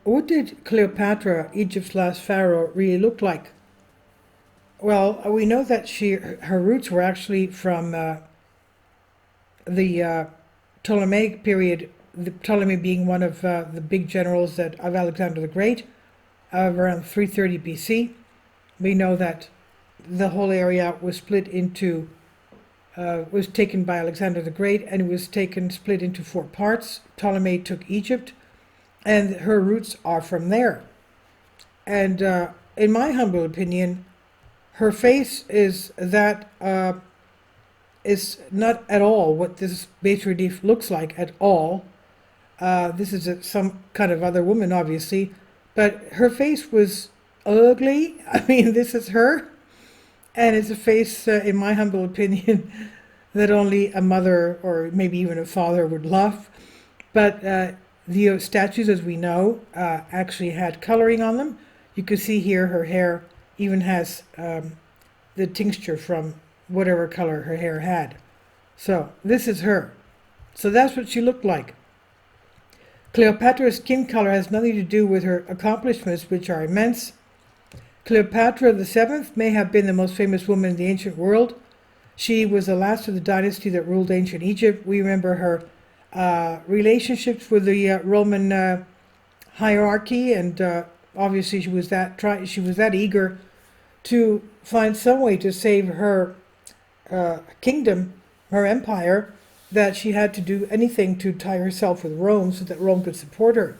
what did Cleopatra, Egypt's last pharaoh, really look like? Well, we know that her roots were actually from the Ptolemaic period, the Ptolemy being one of the big generals of Alexander the Great, of around 330 BC. We know that the whole area was was taken by Alexander the Great, and it was split into four parts. Ptolemy took Egypt, and her roots are from there. And in my humble opinion, her face is not at all what this bas relief looks like at all. This is some kind of other woman, obviously, but her face was ugly. I mean, this is her, and it's a face, in my humble opinion, that only a mother or maybe even a father would love. But the statues, as we know, actually had coloring on them. You can see here her hair even has the tincture from whatever color her hair had. So this is her. So that's what she looked like. Cleopatra's skin color has nothing to do with her accomplishments, which are immense. Cleopatra VII may have been the most famous woman in the ancient world. She was the last of the dynasty that ruled ancient Egypt. We remember her relationships with the Roman hierarchy, and obviously she was that eager to find some way to save her kingdom, her empire, that she had to do anything to tie herself with Rome so that Rome could support her.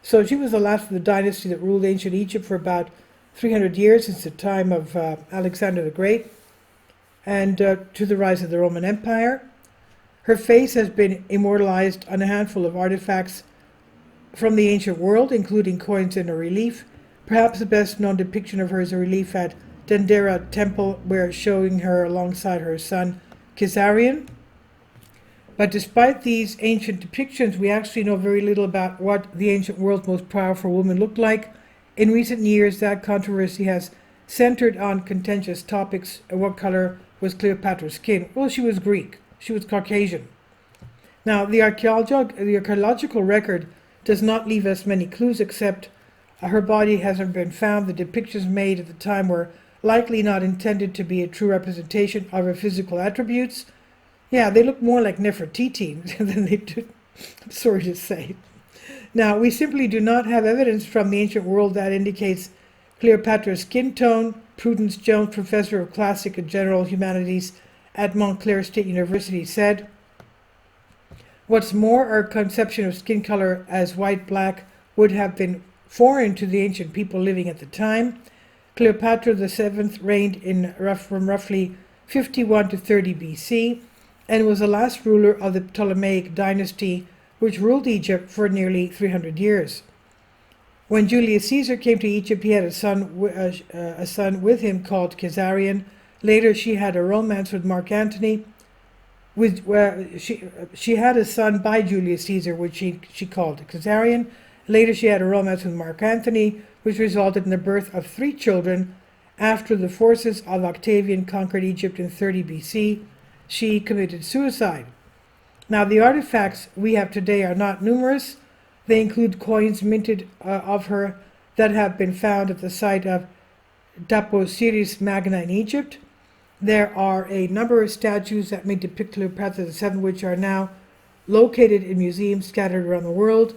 So she was the last of the dynasty that ruled ancient Egypt for about 300 years, since the time of Alexander the Great, and to the rise of the Roman Empire. Her face has been immortalized on a handful of artifacts from the ancient world, including coins and a relief. Perhaps the best known depiction of her is a relief at Dendera Temple, where showing her alongside her son Khizarian. But despite these ancient depictions, we actually know very little about what the ancient world's most powerful woman looked like. In recent years, that controversy has centered on contentious topics. What color was Cleopatra's skin? Well, she was Greek. She was Caucasian. Now, the archaeological record does not leave us many clues, except her body hasn't been found. The depictions made at the time were likely not intended to be a true representation of her physical attributes. Yeah, they look more like Nefertiti than they do, I'm sorry to say. Now, we simply do not have evidence from the ancient world that indicates Cleopatra's skin tone. Prudence Jones, professor of classic and general humanities at Montclair State University, said, "What's more, our conception of skin color as white-black would have been foreign to the ancient people living at the time. Cleopatra VII reigned from roughly 51 to 30 BC and was the last ruler of the Ptolemaic dynasty, which ruled Egypt for nearly 300 years. When Julius Caesar came to Egypt, he had a son with him called Khizarian. Later, she had a romance with Mark Antony. She had a son by Julius Caesar, which she called Khizarian. Later, she had a romance with Mark Antony, which resulted in the birth of 3 children. After the forces of Octavian conquered Egypt in 30 BC, she committed suicide." Now, the artifacts we have today are not numerous. They include coins minted of her that have been found at the site of Daposiris Magna in Egypt. There are a number of statues that may depict Cleopatra VII, which are now located in museums scattered around the world.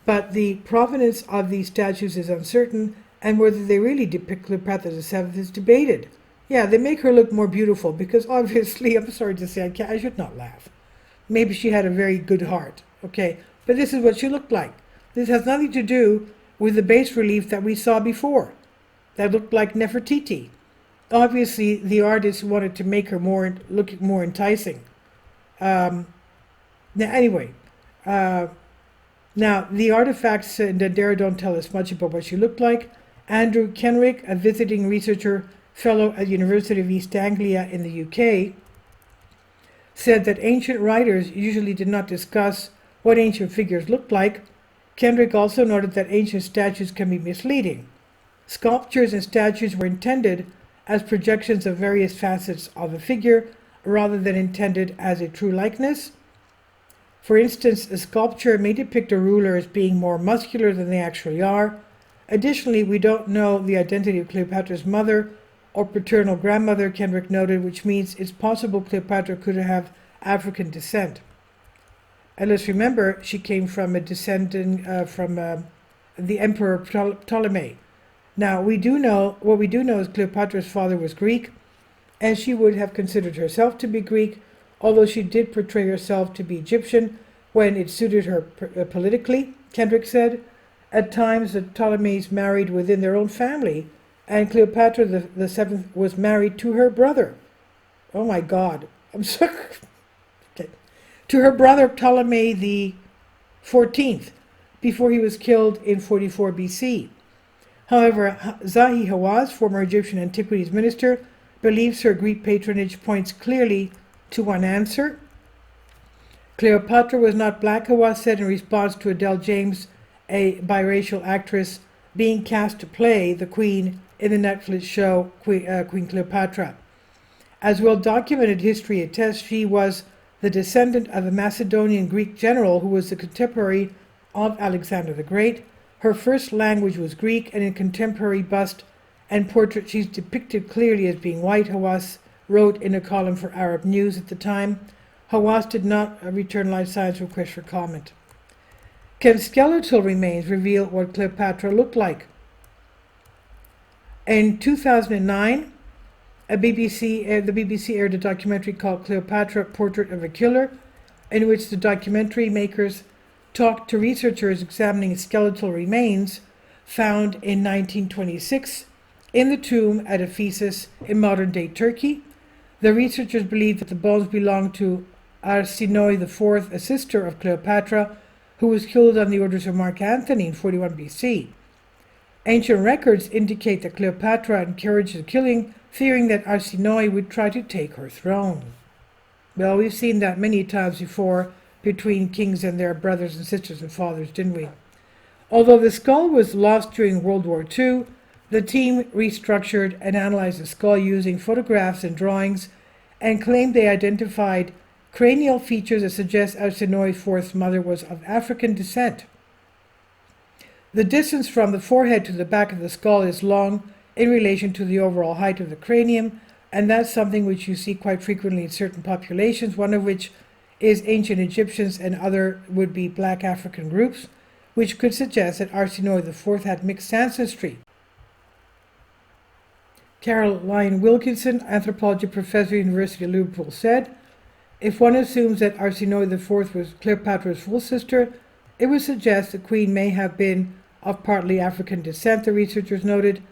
But the provenance of these statues is uncertain, and whether they really depict Cleopatra VII is debated. Yeah, they make her look more beautiful because obviously, I'm sorry to say, I should not laugh. Maybe she had a very good heart, okay? But this is what she looked like. This has nothing to do with the bas relief that we saw before, that looked like Nefertiti. Obviously, the artist wanted to make her look more enticing. Now, the artifacts in Dendera don't tell us much about what she looked like. Andrew Kenrick, a visiting researcher fellow at the University of East Anglia in the UK, said that ancient writers usually did not discuss what ancient figures looked like. Kenrick also noted that ancient statues can be misleading. Sculptures and statues were intended as projections of various facets of a figure rather than intended as a true likeness. For instance, a sculpture may depict a ruler as being more muscular than they actually are. Additionally, we don't know the identity of Cleopatra's mother or paternal grandmother, Kendrick noted, which means it's possible Cleopatra could have African descent. And let's remember, she came from a descendant from the Emperor Ptolemy. Now, what we do know is Cleopatra's father was Greek, and she would have considered herself to be Greek, although she did portray herself to be Egyptian when it suited her politically, Kendrick said. At times, the Ptolemies married within their own family, and Cleopatra the Seventh was married to her brother. Oh my God, I'm so... Okay. To her brother Ptolemy the 14th, before he was killed in 44 BC. However, Zahi Hawass, former Egyptian antiquities minister, believes her Greek patronage points clearly to one answer. Cleopatra was not black, Hawass said in response to Adele James, a biracial actress, being cast to play the Queen in the Netflix show Queen Cleopatra. As well-documented history attests, she was the descendant of a Macedonian Greek general who was the contemporary of Alexander the Great. Her first language was Greek, and in contemporary bust and portrait she's depicted clearly as being white, Hawass wrote in a column for Arab News at the time. Hawass did not return Life Science request for comment. Can skeletal remains reveal what Cleopatra looked like? In 2009, the BBC aired a documentary called Cleopatra, Portrait of a Killer, in which the documentary makers talked to researchers examining skeletal remains found in 1926 in the tomb at Ephesus in modern-day Turkey. The researchers believe that the bones belonged to Arsinoe IV, a sister of Cleopatra, who was killed on the orders of Mark Antony in 41 BC. Ancient records indicate that Cleopatra encouraged the killing, fearing that Arsinoe would try to take her throne. Well, we've seen that many times before between kings and their brothers and sisters and fathers, didn't we? Although the skull was lost during World War II, the team restructured and analyzed the skull using photographs and drawings and claimed they identified cranial features that suggest Arsinoe IV's mother was of African descent. The distance from the forehead to the back of the skull is long in relation to the overall height of the cranium, and that's something which you see quite frequently in certain populations, one of which is ancient Egyptians and other would be black African groups, which could suggest that Arsinoe IV had mixed ancestry. Caroline Wilkinson, anthropology professor at the University of Liverpool, said, if one assumes that Arsinoe IV was Cleopatra's full sister, it would suggest the queen may have been of partly African descent, the researchers noted.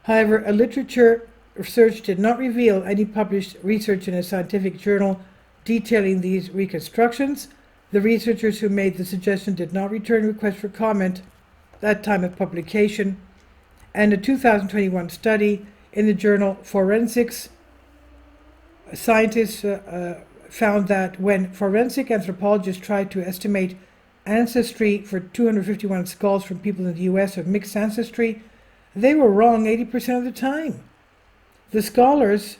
However, a literature research did not reveal any published research in a scientific journal detailing these reconstructions. The researchers who made the suggestion did not return requests for comment at that time of publication, and a 2021 study in the journal Forensics, scientists found that when forensic anthropologists tried to estimate ancestry for 251 skulls from people in the US of mixed ancestry, they were wrong 80% of the time. The scholars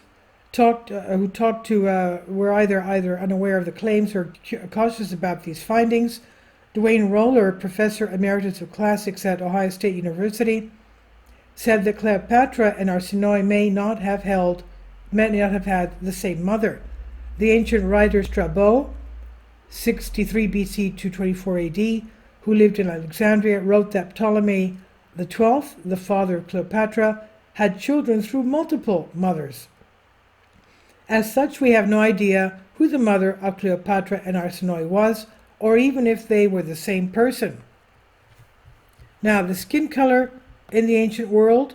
who talked to were either unaware of the claims or cautious about these findings. Dwayne Roller, professor emeritus of classics at Ohio State University, said that Cleopatra and Arsinoe may not have had the same mother. The ancient writer Strabo, 63 BC to 24 AD, who lived in Alexandria, wrote that Ptolemy XII, the father of Cleopatra, had children through multiple mothers. As such, we have no idea who the mother of Cleopatra and Arsinoe was, or even if they were the same person. Now, the skin color in the ancient world,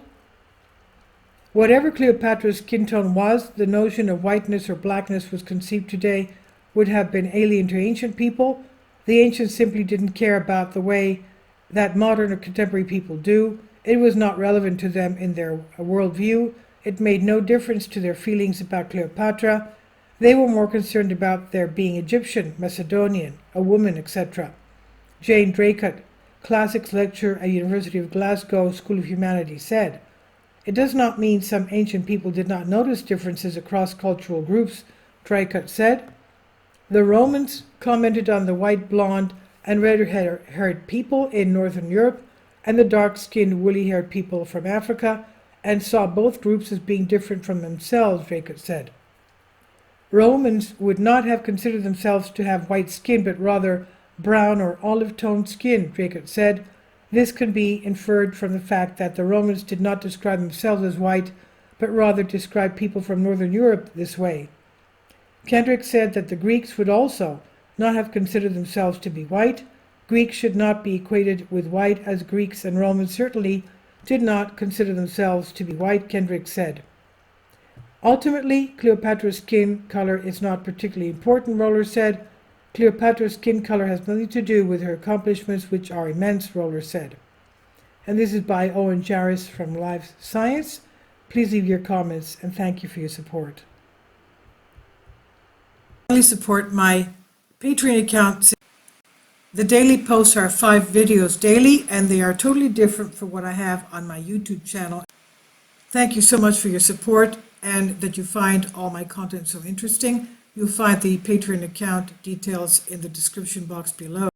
whatever Cleopatra's skin tone was, the notion of whiteness or blackness was conceived today would have been alien to ancient people. The ancients simply didn't care about the way that modern or contemporary people do. It was not relevant to them in their worldview. It made no difference to their feelings about Cleopatra. They were more concerned about their being Egyptian, Macedonian, a woman, etc. Jane Draycott, classics lecturer at University of Glasgow School of Humanities, said, "It does not mean some ancient people did not notice differences across cultural groups," Draycott said. The Romans commented on the white, blonde, and red-haired people in Northern Europe and the dark-skinned, woolly-haired people from Africa, and saw both groups as being different from themselves, Dracut said. Romans would not have considered themselves to have white skin, but rather brown or olive-toned skin, Dracut said. This can be inferred from the fact that the Romans did not describe themselves as white, but rather describe people from Northern Europe this way. Kendrick said that the Greeks would also not have considered themselves to be white. Greeks should not be equated with white, as Greeks and Romans certainly did not consider themselves to be white, Kendrick said. Ultimately, Cleopatra's skin color is not particularly important, Roller said. Cleopatra's skin color has nothing to do with her accomplishments, which are immense, Roller said. And this is by Owen Jarvis from Live Science. Please leave your comments, and thank you for your support. Support my Patreon account. The daily posts are 5 videos daily, and they are totally different from what I have on my YouTube channel. Thank you so much for your support and that you find all my content so interesting. You'll find the Patreon account details in the description box below.